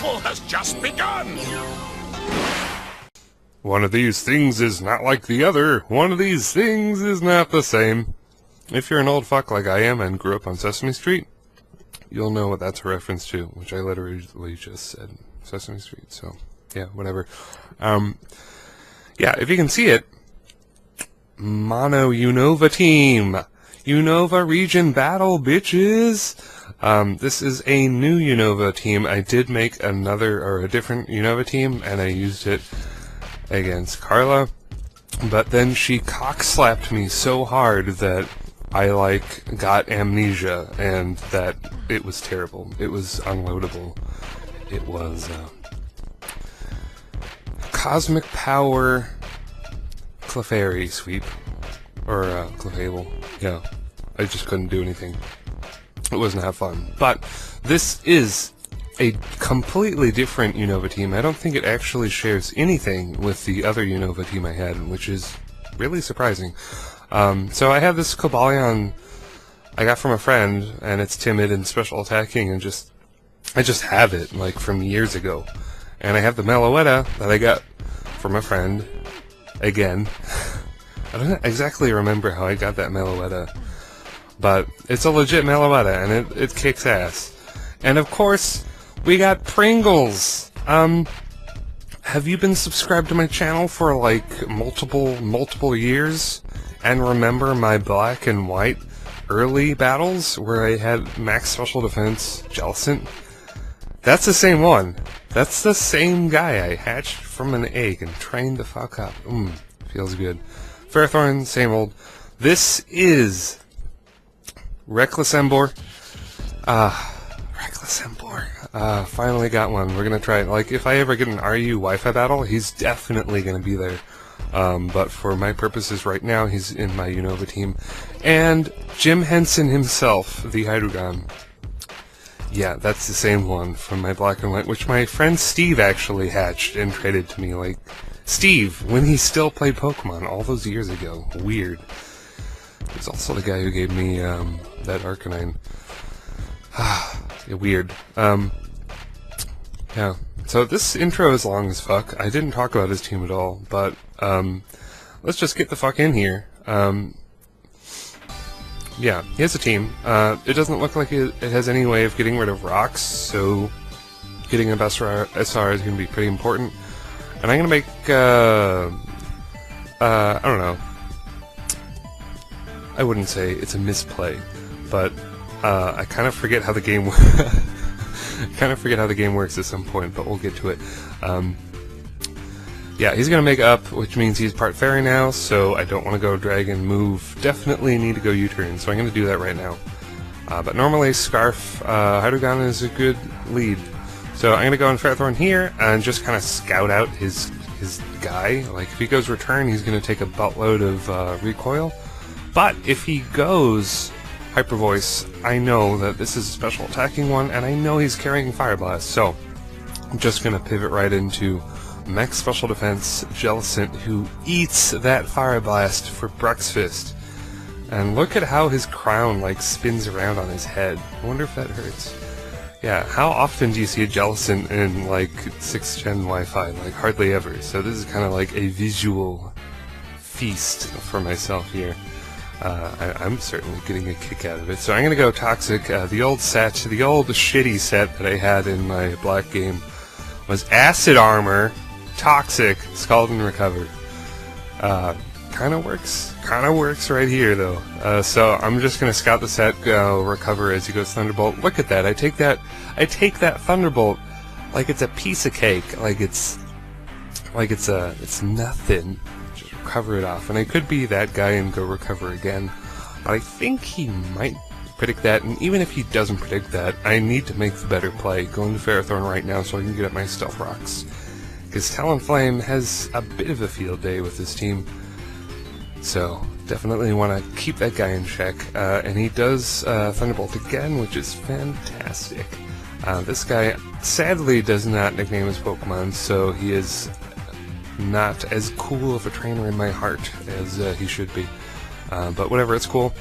battle has just begun! One of these things is not like the other. One of these things is not the same. If you're an old fuck like I am and grew up on Sesame Street, you'll know what that's a reference to, which I literally just said. Sesame Street, so, yeah, whatever. Yeah, if you can see it, Mono Unova team. Unova region battle, bitches. This is a new Unova team. I did make a different Unova team, and I used it against Carla, but then she cock-slapped me so hard that I, got amnesia, and that it was terrible. It was unloadable. It was, Cosmic Power Clefairy sweep. Or, Clefable. Yeah. I just couldn't do anything. It wasn't that fun. But this is a completely different Unova team. I don't think it actually shares anything with the other Unova team I had, which is really surprising. So I have this Cobalion I got from a friend, and it's timid and special attacking, and I just have it, from years ago. And I have the Meloetta that I got from a friend, again. I don't exactly remember how I got that Meloetta, but it's a legit Meloetta, and it kicks ass. And of course, we got Pringles! Have you been subscribed to my channel for, multiple years, and remember my black and white early battles, where I had max special defense, Jellicent? That's the same one. That's the same guy I hatched from an egg and trained the fuck up. Feels good. Ferrothorn, same old. This is Reckless Embor. Reckless Embor. Finally got one. We're gonna try it. If I ever get an RU Wi-Fi battle, he's definitely gonna be there. But for my purposes right now, he's in my Unova team. And Jim Henson himself, the HURRdurr. Yeah, that's the same one from my black and white, which my friend Steve actually hatched and traded to me. Steve, when he still played Pokemon all those years ago. Weird. He's also the guy who gave me that Arcanine. Yeah, weird. Yeah. So this intro is long as fuck. I didn't talk about his team at all, but let's just get the fuck in here. Yeah, he has a team. It doesn't look like it has any way of getting rid of rocks, so getting a best SR is going to be pretty important. And I'm going to make, I don't know. I wouldn't say it's a misplay, but I kind of forget how the game works at some point, but we'll get to it. Yeah, he's going to make up, which means he's part fairy now, so I don't want to go dragon move. Definitely need to go U-turn, so I'm going to do that right now. But normally Scarf HURRdurr is a good lead. So I'm going to go on Ferrothorn here and just kind of scout out his guy. If he goes return, he's going to take a buttload of recoil. But if he goes Hyper Voice, I know that this is a special attacking one, and I know he's carrying Fire Blast. So I'm just going to pivot right into max special defense Jellicent, who eats that Fire Blast for Breakfast. And look at how his crown spins around on his head. I wonder if that hurts. Yeah, how often do you see a Jellicent in 6th gen Wi-Fi? Hardly ever. So this is kind of like a visual feast for myself here. I'm certainly getting a kick out of it. So I'm gonna go Toxic. The old shitty set that I had in my black game was Acid Armor, Toxic, Scald and Recover. Kinda works right here though. So I'm just gonna scout the set, go Recover as he goes Thunderbolt. Look at that, I take that Thunderbolt like it's a piece of cake, it's nothing. Just recover it off. And I could be that guy and go Recover again, but I think he might predict that, and even if he doesn't predict that, I need to make the better play, going to Ferrothorn right now so I can get up my Stealth Rocks. Because Talonflame has a bit of a field day with this team. So, definitely want to keep that guy in check. And he does Thunderbolt again, which is fantastic. This guy, sadly, does not nickname his Pokemon, so he is not as cool of a trainer in my heart as he should be. But whatever, it's cool.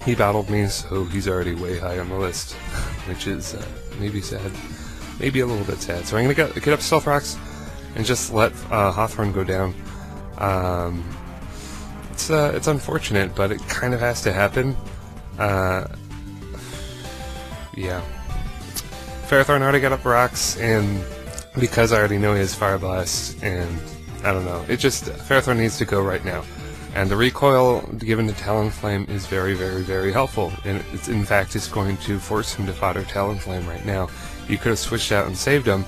He battled me, so he's already way high on the list, which is maybe sad. maybe a little bit sad. So I'm gonna get up Stealth Rocks and just let Hawthorne go down. It's unfortunate, but it kind of has to happen. Yeah. Ferrothorn already got up rocks, and because I already know he has Fire Blast, and I don't know, Ferrothorn needs to go right now. And the recoil given to Talonflame is very, very, very helpful, and it's, in fact, is going to force him to fodder Talonflame right now. You could have switched out and saved him,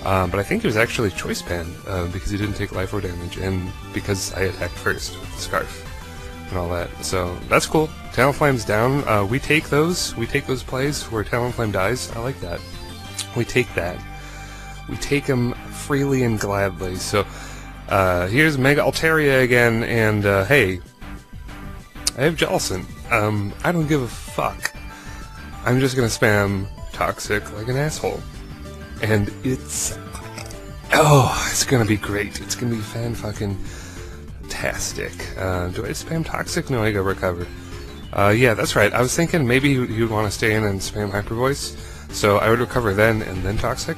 but I think it was actually Choice Band, because he didn't take Life Orb damage, and because I attacked first with the Scarf and all that. So that's cool. Talonflame's down. We take those plays where Talonflame dies. I like that. We take that. We take him freely and gladly. So here's Mega Altaria again, and hey, I have Jellicent. I don't give a fuck. I'm just gonna spam Toxic like an asshole, and it's gonna be great. It's gonna be fan-fucking-tastic. Do I spam Toxic? No, I go Recover. Yeah, that's right. I was thinking maybe he would want to stay in and spam Hyper Voice, so I would Recover then and then Toxic.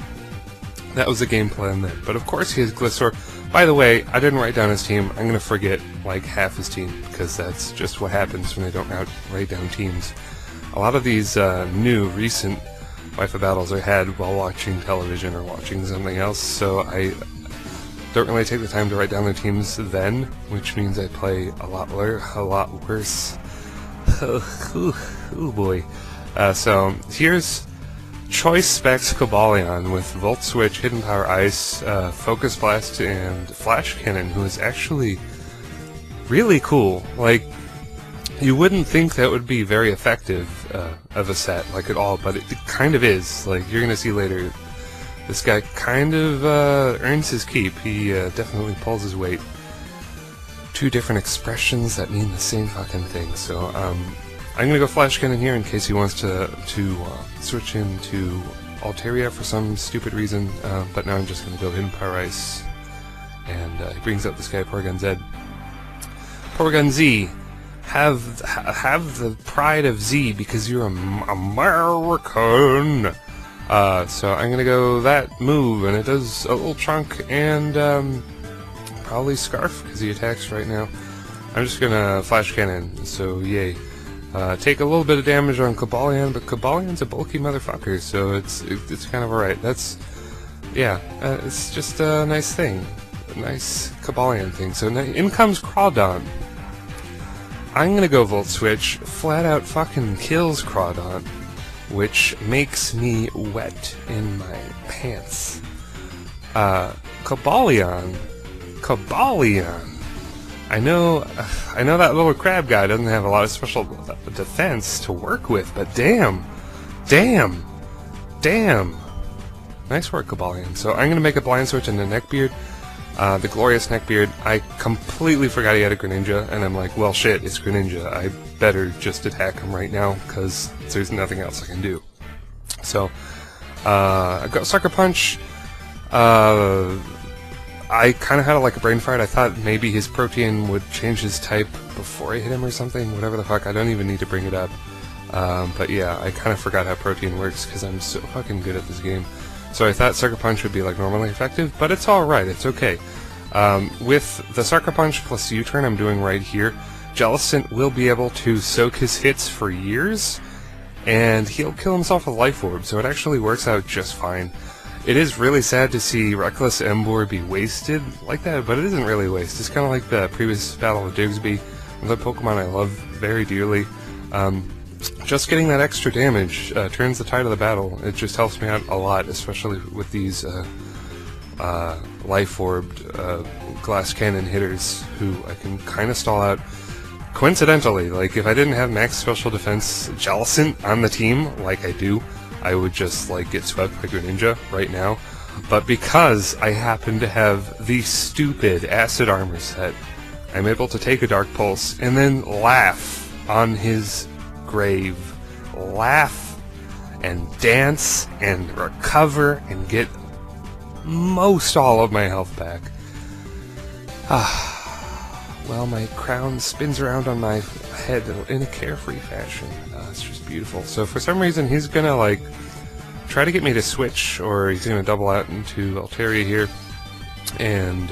That was the game plan then. But of course he has Gliscor. By the way, I didn't write down his team. I'm going to forget like half his team, because that's just what happens when I don't write down teams. A lot of these new, recent Wi-Fi battles I had while watching television or watching something else, so I don't really take the time to write down their teams then, which means I play a lot worse. Oh boy. So here's Choice Specs Cobalion with Volt Switch, Hidden Power Ice, Focus Blast, and Flash Cannon, who is actually really cool. Like, you wouldn't think that would be very effective of a set, like at all, but it kind of is. Like, you're gonna see later, this guy kind of earns his keep. He definitely pulls his weight. Two different expressions that mean the same fucking thing. So I'm gonna go Flash Cannon here in case he wants to switch into Altaria for some stupid reason, but now I'm just gonna go Hidden Power Ice, and he brings up this guy Porygon Z. Porygon Z, have the pride of Z, because you're American. So I'm gonna go that move, and it does a little chunk, and probably Scarf, because he attacks right now. I'm just gonna Flash Cannon, so yay. Take a little bit of damage on Cobalion, but Cobalion's a bulky motherfucker, so it's kind of alright. That's, yeah, it's just a nice thing. A nice Cobalion thing. So in comes Crawdon. I'm gonna go Volt Switch, flat out fucking kills Crawdon, which makes me wet in my pants. Cobalion. I know that little crab guy doesn't have a lot of special defense to work with, but damn. Nice work, Cobalion. So I'm gonna make a Blind Switch into Neckbeard, the glorious Neckbeard. I completely forgot he had a Greninja, and I'm like, well shit, it's Greninja. I better just attack him right now, because there's nothing else I can do. So, I got Sucker Punch. I kind of had like a brain fart. I thought maybe his Protean would change his type before I hit him or something, whatever the fuck. I don't even need to bring it up. But yeah, I kind of forgot how Protean works because I'm so fucking good at this game. So I thought Sucker Punch would be like normally effective, but it's alright, it's okay. With the Sucker Punch plus U-turn I'm doing right here, Jellicent will be able to soak his hits for years, and he'll kill himself with Life Orb, so it actually works out just fine. It is really sad to see Reckless Emboar be wasted like that, but it isn't really waste. It's kind of like the previous battle with Digsby, another Pokemon I love very dearly. Just getting that extra damage turns the tide of the battle. It just helps me out a lot, especially with these Life Orbed Glass Cannon hitters who I can kind of stall out. Coincidentally, like if I didn't have max special defense Jellicent on the team, like I do, I would just like get swept by Greninja right now. But because I happen to have the stupid Acid Armor set, I'm able to take a Dark Pulse and then laugh on his grave. Laugh and dance and recover and get most all of my health back. Well, my crown spins around on my head in a carefree fashion. It's just beautiful. So for some reason he's gonna like try to get me to switch, or he's going to double out into Altaria here, and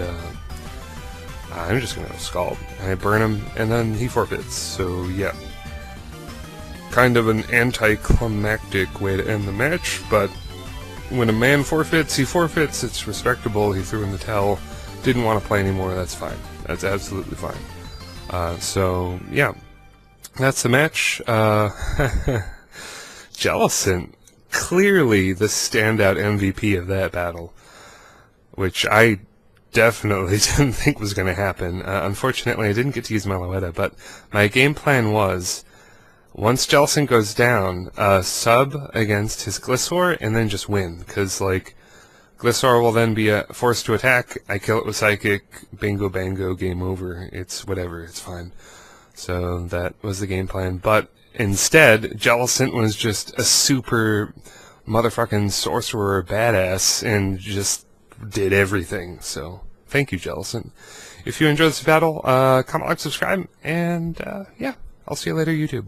I'm just going to Scald. I burn him, and then he forfeits, so yeah. Kind of an anticlimactic way to end the match, but when a man forfeits, he forfeits, it's respectable, he threw in the towel, didn't want to play anymore, that's fine. That's absolutely fine. So, yeah. That's the match. Jellicent, clearly the standout MVP of that battle, which I definitely didn't think was going to happen. Unfortunately, I didn't get to use my Loetta, but my game plan was, once Jellicent goes down, sub against his Gliscor, and then just win, because, like, Gliscor will then be forced to attack, I kill it with Psychic, bingo bango, game over, it's whatever, it's fine. So that was the game plan, but instead, Jellicent was just a super motherfucking sorcerer badass, and just did everything, so thank you, Jellicent. If you enjoyed this battle, comment, like, subscribe, and yeah, I'll see you later, YouTube.